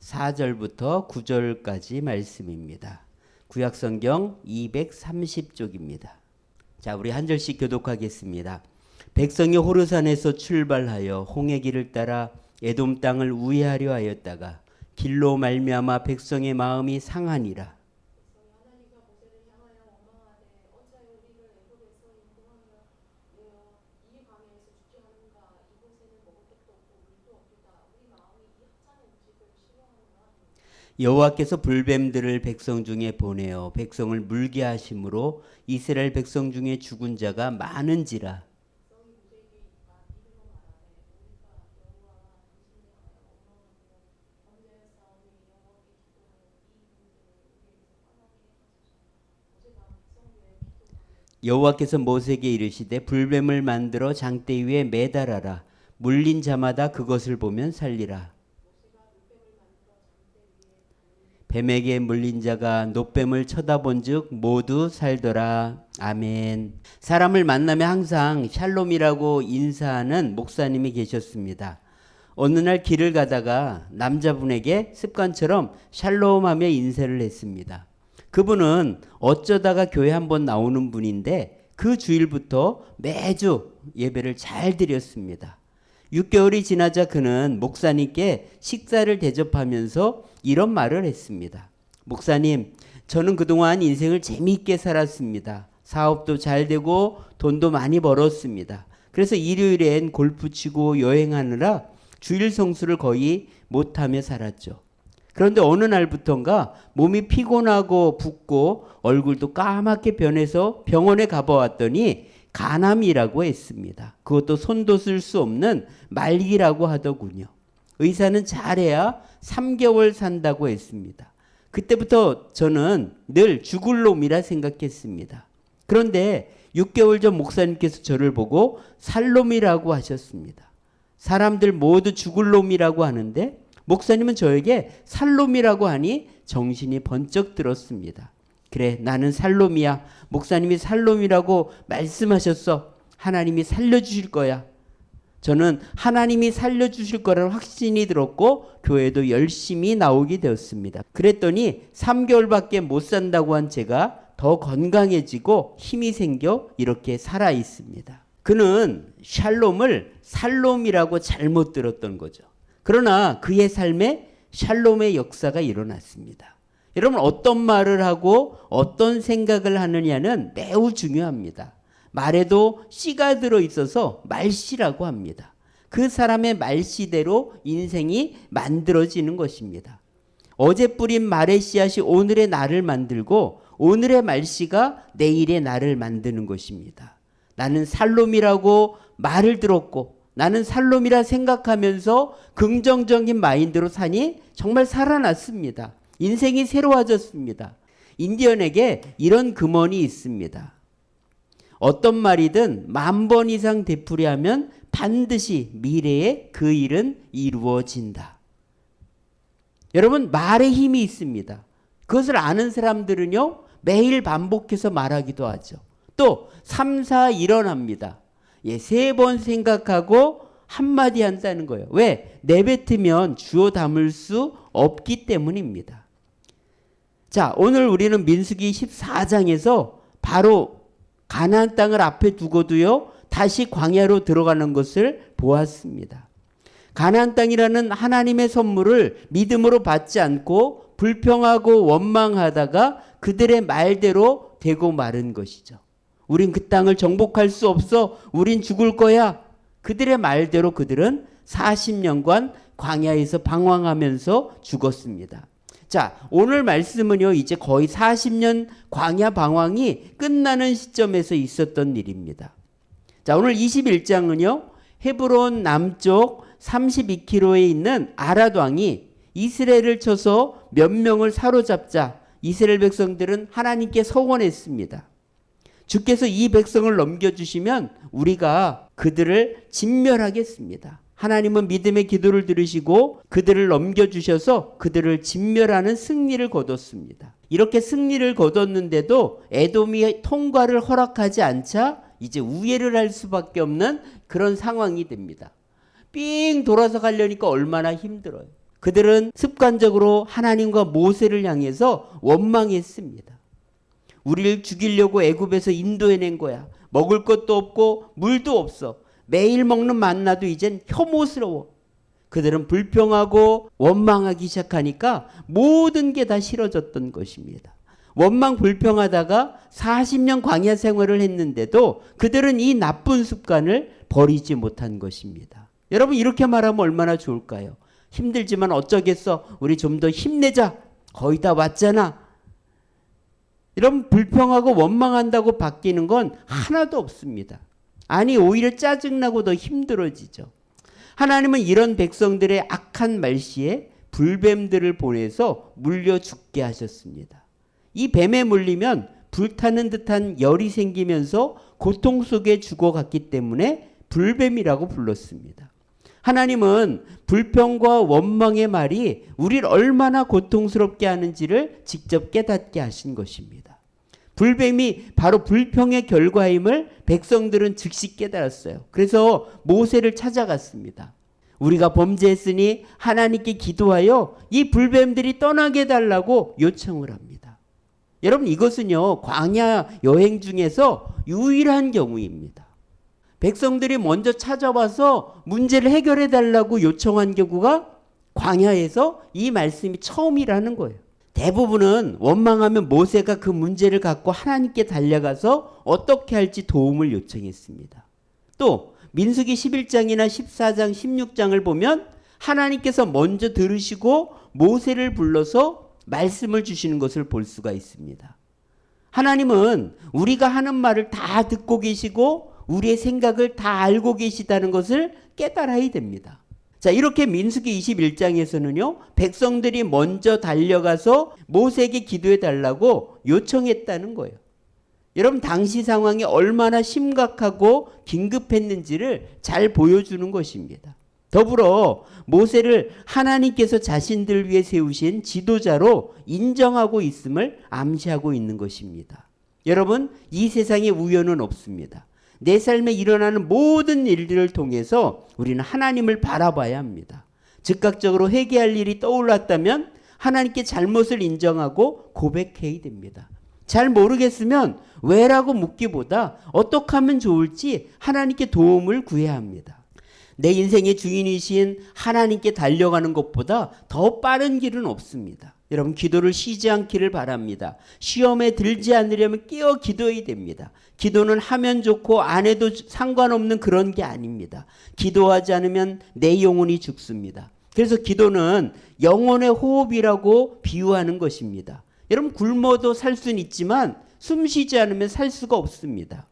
4절부터 9절까지 말씀입니다. 구약성경 230쪽입니다. 자, 우리 한 절씩 교독하겠습니다. 백성이 호르산에서 출발하여 홍해 길을 따라 에돔 땅을 우회하려 하였다가 길로 말미암아 백성의 마음이 상하니라. 여호와께서 불뱀들을 백성 중에 보내어 백성을 물게 하심으로 이스라엘 백성 중에 죽은 자가 많은지라. 여호와께서 모세에게 이르시되 불뱀을 만들어 장대 위에 매달아라. 물린 자마다 그것을 보면 살리라. 뱀에게 물린 자가 놋뱀을 쳐다본즉 모두 살더라. 아멘. 사람을 만나면 항상 샬롬이라고 인사하는 목사님이 계셨습니다. 어느 날 길을 가다가 남자분에게 습관처럼 샬롬하며 인사를 했습니다. 그분은 어쩌다가 교회 한번 나오는 분인데 그 주일부터 매주 예배를 잘 드렸습니다. 6개월이 지나자 그는 목사님께 식사를 대접하면서 이런 말을 했습니다. 목사님, 저는 그동안 인생을 재미있게 살았습니다. 사업도 잘 되고 돈도 많이 벌었습니다. 그래서 일요일엔 골프 치고 여행하느라 주일 성수를 거의 못하며 살았죠. 그런데 어느 날부턴가 몸이 피곤하고 붓고 얼굴도 까맣게 변해서 병원에 가보았더니 간암이라고 했습니다. 그것도 손도 쓸 수 없는 말기라고 하더군요. 의사는 잘해야 3개월 산다고 했습니다. 그때부터 저는 늘 죽을 놈이라 생각했습니다. 그런데 6개월 전 목사님께서 저를 보고 살놈이라고 하셨습니다. 사람들 모두 죽을 놈이라고 하는데 목사님은 저에게 살놈이라고 하니 정신이 번쩍 들었습니다. 그래, 나는 살놈이야. 목사님이 살놈이라고 말씀하셨어. 하나님이 살려주실 거야. 저는 하나님이 살려주실 거라는 확신이 들었고 교회도 열심히 나오게 되었습니다. 그랬더니 3개월밖에 못 산다고 한 제가 더 건강해지고 힘이 생겨 이렇게 살아 있습니다. 그는 샬롬을 살롬이라고 잘못 들었던 거죠. 그러나 그의 삶에 샬롬의 역사가 일어났습니다. 여러분, 어떤 말을 하고 어떤 생각을 하느냐는 매우 중요합니다. 말에도 씨가 들어있어서 말씨라고 합니다. 그 사람의 말씨대로 인생이 만들어지는 것입니다. 어제 뿌린 말의 씨앗이 오늘의 나를 만들고 오늘의 말씨가 내일의 나를 만드는 것입니다. 나는 살롬이라고 말을 들었고 나는 살롬이라 생각하면서 긍정적인 마인드로 사니 정말 살아났습니다. 인생이 새로워졌습니다. 인디언에게 이런 금언이 있습니다. 어떤 말이든 10,000번 이상 되풀이하면 반드시 미래에 그 일은 이루어진다. 여러분, 말에 힘이 있습니다. 그것을 아는 사람들은요, 매일 반복해서 말하기도 하죠. 또 3, 4 일어납니다. 3번 생각하고 한마디 한다는 거예요. 왜? 내뱉으면 주워 담을 수 없기 때문입니다. 자, 오늘 우리는 민수기 14장에서 바로 가나안 땅을 앞에 두고도요, 다시 광야로 들어가는 것을 보았습니다. 가나안 땅이라는 하나님의 선물을 믿음으로 받지 않고 불평하고 원망하다가 그들의 말대로 되고 마른 것이죠. 우린 그 땅을 정복할 수 없어. 우린 죽을 거야. 그들의 말대로 그들은 40년간 광야에서 방황하면서 죽었습니다. 자, 오늘 말씀은요, 이제 거의 40년 광야 방황이 끝나는 시점에서 있었던 일입니다. 자, 오늘 21장은요, 헤브론 남쪽 32km에 있는 아랏 왕이 이스라엘을 쳐서 몇 명을 사로잡자 이스라엘 백성들은 하나님께 서원했습니다. 주께서 이 백성을 넘겨주시면 우리가 그들을 진멸하겠습니다. 하나님은 믿음의 기도를 들으시고 그들을 넘겨주셔서 그들을 진멸하는 승리를 거뒀습니다. 이렇게 승리를 거뒀는데도 에돔이 통과를 허락하지 않자 이제 우회를 할 수밖에 없는 그런 상황이 됩니다. 삥 돌아서 가려니까 얼마나 힘들어요. 그들은 습관적으로 하나님과 모세를 향해서 원망했습니다. 우리를 죽이려고 애굽에서 인도해낸 거야. 먹을 것도 없고 물도 없어. 매일 먹는 만나도 이젠 혐오스러워. 그들은 불평하고 원망하기 시작하니까 모든 게 다 싫어졌던 것입니다. 원망 불평하다가 40년 광야 생활을 했는데도 그들은 이 나쁜 습관을 버리지 못한 것입니다. 여러분, 이렇게 말하면 얼마나 좋을까요? 힘들지만 어쩌겠어. 우리 좀 더 힘내자. 거의 다 왔잖아. 이런 불평하고 원망한다고 바뀌는 건 하나도 없습니다. 아니, 오히려 짜증나고 더 힘들어지죠. 하나님은 이런 백성들의 악한 말씨에 불뱀들을 보내서 물려 죽게 하셨습니다. 이 뱀에 물리면 불타는 듯한 열이 생기면서 고통 속에 죽어갔기 때문에 불뱀이라고 불렀습니다. 하나님은 불평과 원망의 말이 우리를 얼마나 고통스럽게 하는지를 직접 깨닫게 하신 것입니다. 불뱀이 바로 불평의 결과임을 백성들은 즉시 깨달았어요. 그래서 모세를 찾아갔습니다. 우리가 범죄했으니 하나님께 기도하여 이 불뱀들이 떠나게 해달라고 요청을 합니다. 여러분, 이것은요, 광야 여행 중에서 유일한 경우입니다. 백성들이 먼저 찾아와서 문제를 해결해 달라고 요청한 경우가 광야에서 이 말씀이 처음이라는 거예요. 대부분은 원망하면 모세가 그 문제를 갖고 하나님께 달려가서 어떻게 할지 도움을 요청했습니다. 또 민수기 11장이나 14장, 16장을 보면 하나님께서 먼저 들으시고 모세를 불러서 말씀을 주시는 것을 볼 수가 있습니다. 하나님은 우리가 하는 말을 다 듣고 계시고 우리의 생각을 다 알고 계시다는 것을 깨달아야 됩니다. 자, 이렇게 민수기 21장에서는요, 백성들이 먼저 달려가서 모세에게 기도해 달라고 요청했다는 거예요. 여러분, 당시 상황이 얼마나 심각하고 긴급했는지를 잘 보여주는 것입니다. 더불어 모세를 하나님께서 자신들 위해 세우신 지도자로 인정하고 있음을 암시하고 있는 것입니다. 여러분, 이 세상에 우연은 없습니다. 내 삶에 일어나는 모든 일들을 통해서 우리는 하나님을 바라봐야 합니다. 즉각적으로 회개할 일이 떠올랐다면 하나님께 잘못을 인정하고 고백해야 됩니다. 잘 모르겠으면 왜라고 묻기보다 어떻게 하면 좋을지 하나님께 도움을 구해야 합니다. 내 인생의 주인이신 하나님께 달려가는 것보다 더 빠른 길은 없습니다. 여러분, 기도를 쉬지 않기를 바랍니다. 시험에 들지 않으려면 깨어 기도해야 됩니다. 기도는 하면 좋고 안 해도 상관없는 그런 게 아닙니다. 기도하지 않으면 내 영혼이 죽습니다. 그래서 기도는 영혼의 호흡이라고 비유하는 것입니다. 여러분, 굶어도 살 수는 있지만 숨 쉬지 않으면 살 수가 없습니다.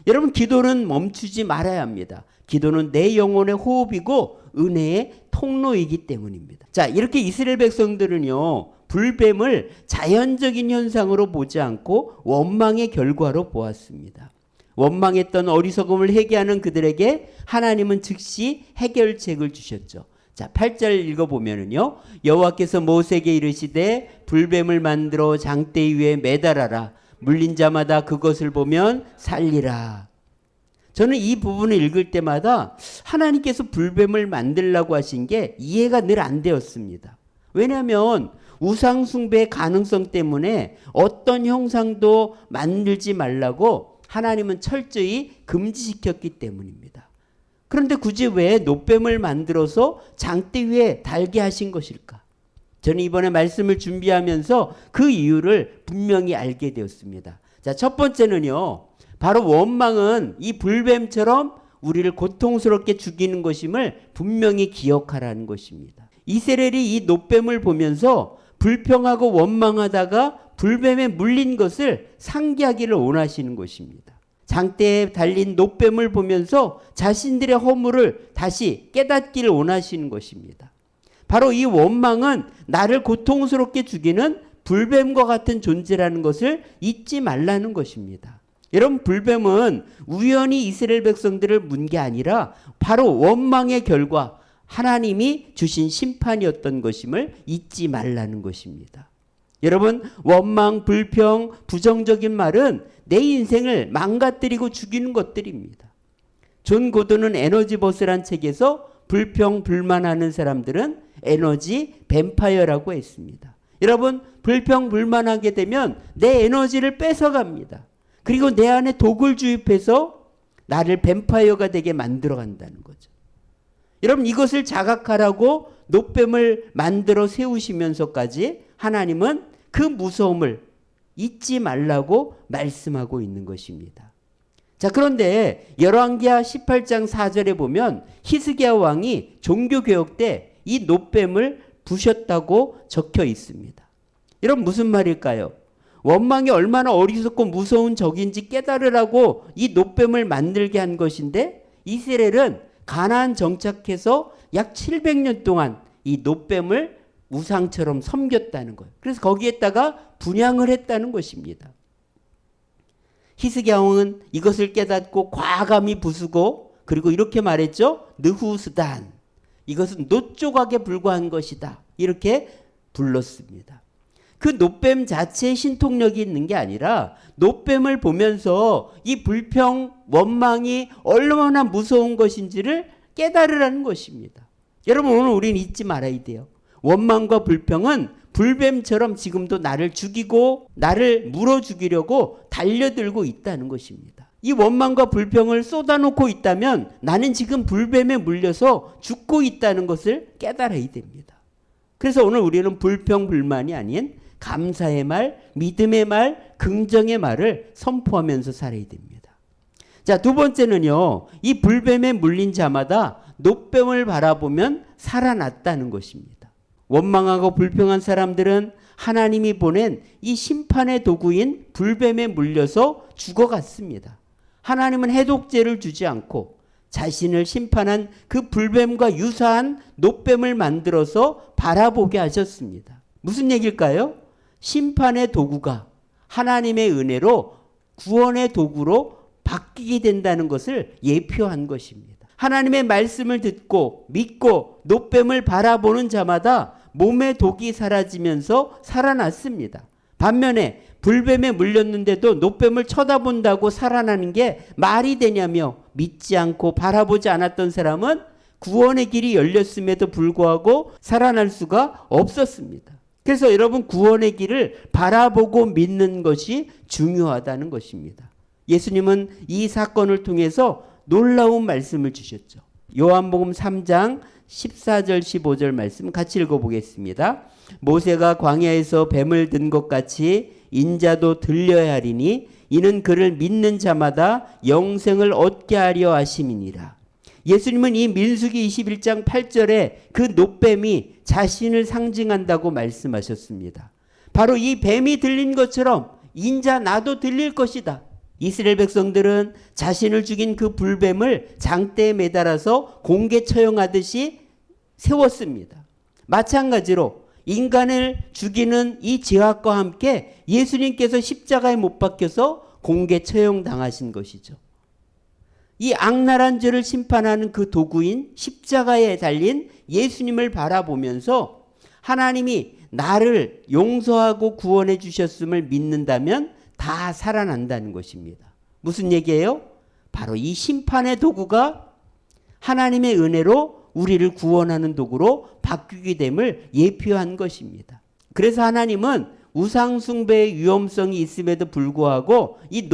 여러분, 기도는 멈추지 말아야 합니다. 기도는 내 영혼의 호흡이고 은혜의 통로이기 때문입니다. 자, 이렇게 이스라엘 백성들은요, 불뱀을 자연적인 현상으로 보지 않고 원망의 결과로 보았습니다. 원망했던 어리석음을 회개하는 그들에게 하나님은 즉시 해결책을 주셨죠. 자, 8절 읽어보면은요, 여호와께서 모세에게 이르시되 불뱀을 만들어 장대 위에 매달아라. 물린 자마다 그것을 보면 살리라. 저는 이 부분을 읽을 때마다 하나님께서 불뱀을 만들라고 하신 게 이해가 늘 안 되었습니다. 왜냐하면 우상 숭배의 가능성 때문에 어떤 형상도 만들지 말라고 하나님은 철저히 금지시켰기 때문입니다. 그런데 굳이 왜 노뱀을 만들어서 장대 위에 달게 하신 것일까? 저는 이번에 말씀을 준비하면서 그 이유를 분명히 알게 되었습니다. 자, 첫 번째는요, 바로 원망은 이 불뱀처럼 우리를 고통스럽게 죽이는 것임을 분명히 기억하라는 것입니다. 이스라엘이 이 노뱀을 보면서 불평하고 원망하다가 불뱀에 물린 것을 상기하기를 원하시는 것입니다. 장대에 달린 노뱀을 보면서 자신들의 허물을 다시 깨닫기를 원하시는 것입니다. 바로 이 원망은 나를 고통스럽게 죽이는 불뱀과 같은 존재라는 것을 잊지 말라는 것입니다. 여러분, 불뱀은 우연히 이스라엘 백성들을 문 게 아니라 바로 원망의 결과, 하나님이 주신 심판이었던 것임을 잊지 말라는 것입니다. 여러분, 원망, 불평, 부정적인 말은 내 인생을 망가뜨리고 죽이는 것들입니다. 존 고든은 에너지버스란 책에서 불평 불만하는 사람들은 에너지 뱀파이어라고 했습니다. 여러분, 불평 불만하게 되면 내 에너지를 뺏어갑니다. 그리고 내 안에 독을 주입해서 나를 뱀파이어가 되게 만들어 간다는 거죠. 여러분, 이것을 자각하라고 노뱀을 만들어 세우시면서까지 하나님은 그 무서움을 잊지 말라고 말씀하고 있는 것입니다. 자, 그런데 열왕기하 18장 4절에 보면 히스기야 왕이 종교개혁 때 이 노뱀을 부셨다고 적혀 있습니다. 여러분, 무슨 말일까요? 원망이 얼마나 어리석고 무서운 적인지 깨달으라고 이 노뱀을 만들게 한 것인데 이스라엘은 가나안 정착해서 약 700년 동안 이 노뱀을 우상처럼 섬겼다는 거예요. 그래서 거기에다가 분향을 했다는 것입니다. 히스기야 왕은 이것을 깨닫고 과감히 부수고 그리고 이렇게 말했죠. 느후스단, 이것은 노조각에 불과한 것이다, 이렇게 불렀습니다. 그 노뱀 자체에 신통력이 있는 게 아니라 노뱀을 보면서 이 불평, 원망이 얼마나 무서운 것인지를 깨달으라는 것입니다. 여러분, 오늘 우리는 잊지 말아야 돼요. 원망과 불평은 불뱀처럼 지금도 나를 죽이고 나를 물어 죽이려고 달려들고 있다는 것입니다. 이 원망과 불평을 쏟아놓고 있다면 나는 지금 불뱀에 물려서 죽고 있다는 것을 깨달아야 됩니다. 그래서 오늘 우리는 불평, 불만이 아닌 감사의 말, 믿음의 말, 긍정의 말을 선포하면서 살아야 됩니다. 자, 두 번째는요, 이 불뱀에 물린 자마다 노뱀을 바라보면 살아났다는 것입니다. 원망하고 불평한 사람들은 하나님이 보낸 이 심판의 도구인 불뱀에 물려서 죽어갔습니다. 하나님은 해독제를 주지 않고 자신을 심판한 그 불뱀과 유사한 노뱀을 만들어서 바라보게 하셨습니다. 무슨 얘기일까요? 심판의 도구가 하나님의 은혜로 구원의 도구로 바뀌게 된다는 것을 예표한 것입니다. 하나님의 말씀을 듣고 믿고 노뱀을 바라보는 자마다 몸의 독이 사라지면서 살아났습니다. 반면에 불뱀에 물렸는데도 노뱀을 쳐다본다고 살아나는 게 말이 되냐며 믿지 않고 바라보지 않았던 사람은 구원의 길이 열렸음에도 불구하고 살아날 수가 없었습니다. 그래서 여러분, 구원의 길을 바라보고 믿는 것이 중요하다는 것입니다. 예수님은 이 사건을 통해서 놀라운 말씀을 주셨죠. 요한복음 3장 14절 15절 말씀 같이 읽어보겠습니다. 모세가 광야에서 뱀을 든 것 같이 인자도 들려야 하리니 이는 그를 믿는 자마다 영생을 얻게 하려 하심이니라. 예수님은 이 민수기 21장 8절에 그 노뱀이 자신을 상징한다고 말씀하셨습니다. 바로 이 뱀이 들린 것처럼 인자 나도 들릴 것이다. 이스라엘 백성들은 자신을 죽인 그 불뱀을 장대에 매달아서 공개 처형하듯이 세웠습니다. 마찬가지로 인간을 죽이는 이 죄악과 함께 예수님께서 십자가에 못 박혀서 공개 처형당하신 것이죠. 이 악랄한 죄를 심판하는 그 도구인 십자가에 달린 예수님을 바라보면서 하나님이 나를 용서하고 구원해 주셨음을 믿는다면 다 살아난다는 것입니다. 무슨 얘기예요? 바로 이 심판의 도구가 하나님의 은혜로 우리를 구원하는 도구로 바뀌게 됨을 예표한 것입니다. 그래서 하나님은 우상 숭배의 위험성이 있음에도 불구하고 이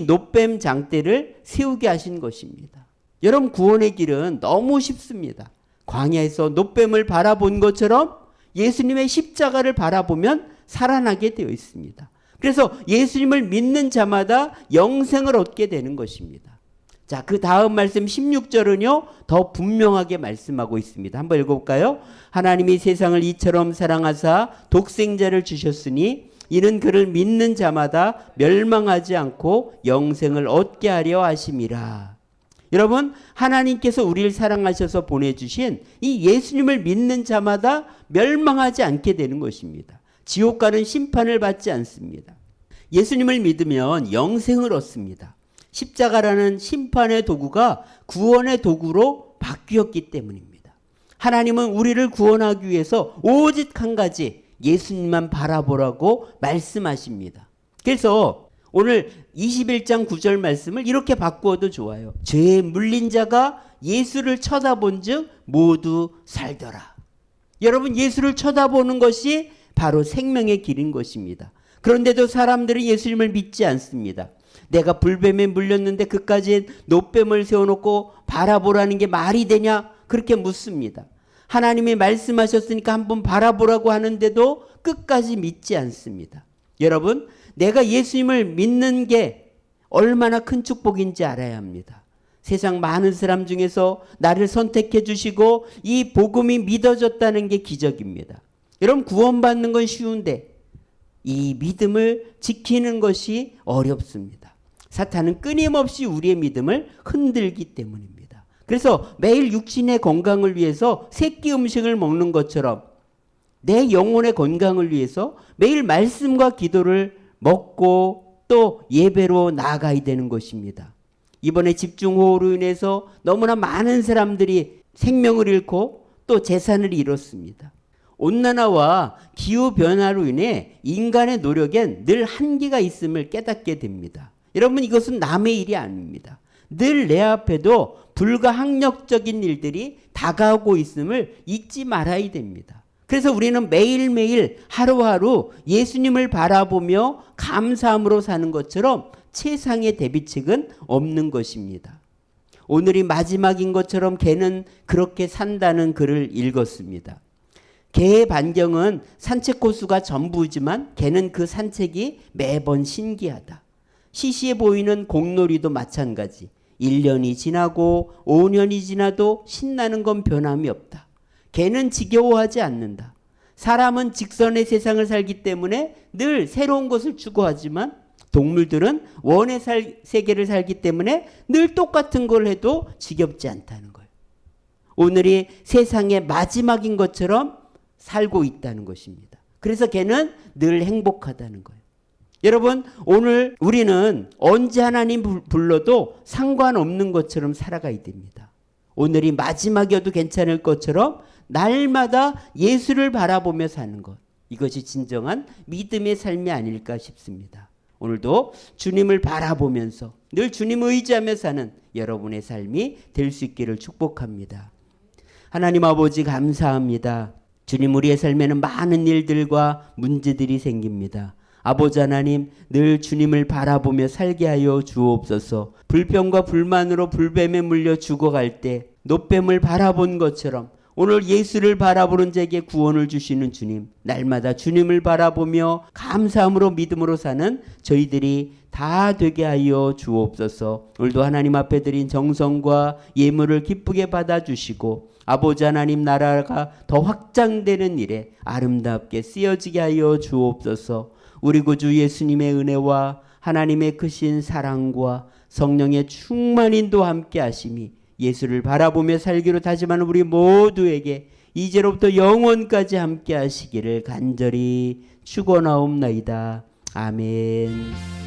노뱀 장대를 세우게 하신 것입니다. 여러분, 구원의 길은 너무 쉽습니다. 광야에서 노뱀을 바라본 것처럼 예수님의 십자가를 바라보면 살아나게 되어 있습니다. 그래서 예수님을 믿는 자마다 영생을 얻게 되는 것입니다. 자, 그 다음 말씀 16절은요, 더 분명하게 말씀하고 있습니다. 한번 읽어볼까요? 하나님이 세상을 이처럼 사랑하사 독생자를 주셨으니 이는 그를 믿는 자마다 멸망하지 않고 영생을 얻게 하려 하심이라. 여러분, 하나님께서 우리를 사랑하셔서 보내주신 이 예수님을 믿는 자마다 멸망하지 않게 되는 것입니다. 지옥 가는 심판을 받지 않습니다. 예수님을 믿으면 영생을 얻습니다. 십자가라는 심판의 도구가 구원의 도구로 바뀌었기 때문입니다. 하나님은 우리를 구원하기 위해서 오직 한 가지 예수님만 바라보라고 말씀하십니다. 그래서 오늘 21장 9절 말씀을 이렇게 바꾸어도 좋아요. 죄에 물린 자가 예수를 쳐다본 즉 모두 살더라. 여러분, 예수를 쳐다보는 것이 바로 생명의 길인 것입니다. 그런데도 사람들은 예수님을 믿지 않습니다. 내가 불뱀에 물렸는데 그까지 노뱀을 세워놓고 바라보라는 게 말이 되냐? 그렇게 묻습니다. 하나님이 말씀하셨으니까 한번 바라보라고 하는데도 끝까지 믿지 않습니다. 여러분, 내가 예수님을 믿는 게 얼마나 큰 축복인지 알아야 합니다. 세상 많은 사람 중에서 나를 선택해 주시고 이 복음이 믿어졌다는 게 기적입니다. 여러분, 구원받는 건 쉬운데 이 믿음을 지키는 것이 어렵습니다. 사탄은 끊임없이 우리의 믿음을 흔들기 때문입니다. 그래서 매일 육신의 건강을 위해서 새끼 음식을 먹는 것처럼 내 영혼의 건강을 위해서 매일 말씀과 기도를 먹고 또 예배로 나아가야 되는 것입니다. 이번에 집중호우로 인해서 너무나 많은 사람들이 생명을 잃고 또 재산을 잃었습니다. 온난화와 기후변화로 인해 인간의 노력엔 늘 한계가 있음을 깨닫게 됩니다. 여러분, 이것은 남의 일이 아닙니다. 늘 내 앞에도 불가항력적인 일들이 다가오고 있음을 잊지 말아야 됩니다. 그래서 우리는 매일매일 하루하루 예수님을 바라보며 감사함으로 사는 것처럼 최상의 대비책은 없는 것입니다. 오늘이 마지막인 것처럼 개는 그렇게 산다는 글을 읽었습니다. 개의 반경은 산책 코스가 전부지만 개는 그 산책이 매번 신기하다. 시시해 보이는 공놀이도 마찬가지. 1년이 지나고 5년이 지나도 신나는 건 변함이 없다. 개는 지겨워하지 않는다. 사람은 직선의 세상을 살기 때문에 늘 새로운 것을 추구하지만 동물들은 원의 세계를 살기 때문에 늘 똑같은 걸 해도 지겹지 않다는 거예요. 오늘이 세상의 마지막인 것처럼 살고 있다는 것입니다. 그래서 개는 늘 행복하다는 거예요. 여러분, 오늘 우리는 언제 하나님 불러도 상관없는 것처럼 살아가야 됩니다. 오늘이 마지막이어도 괜찮을 것처럼 날마다 예수를 바라보며 사는 것, 이것이 진정한 믿음의 삶이 아닐까 싶습니다. 오늘도 주님을 바라보면서 늘 주님을 의지하며 사는 여러분의 삶이 될 수 있기를 축복합니다. 하나님 아버지, 감사합니다. 주님, 우리의 삶에는 많은 일들과 문제들이 생깁니다. 아버지 하나님, 늘 주님을 바라보며 살게 하여 주옵소서. 불평과 불만으로 불뱀에 물려 죽어갈 때 노뱀을 바라본 것처럼 오늘 예수를 바라보는 자에게 구원을 주시는 주님, 날마다 주님을 바라보며 감사함으로 믿음으로 사는 저희들이 다 되게 하여 주옵소서. 오늘도 하나님 앞에 드린 정성과 예물을 기쁘게 받아주시고 아버지 하나님 나라가 더 확장되는 일에 아름답게 쓰여지게 하여 주옵소서. 우리 구주 예수님의 은혜와 하나님의 크신 사랑과 성령의 충만인도 함께 하심이 예수를 바라보며 살기로 다짐하는 우리 모두에게 이제로부터 영원까지 함께 하시기를 간절히 축원하옵나이다. 아멘.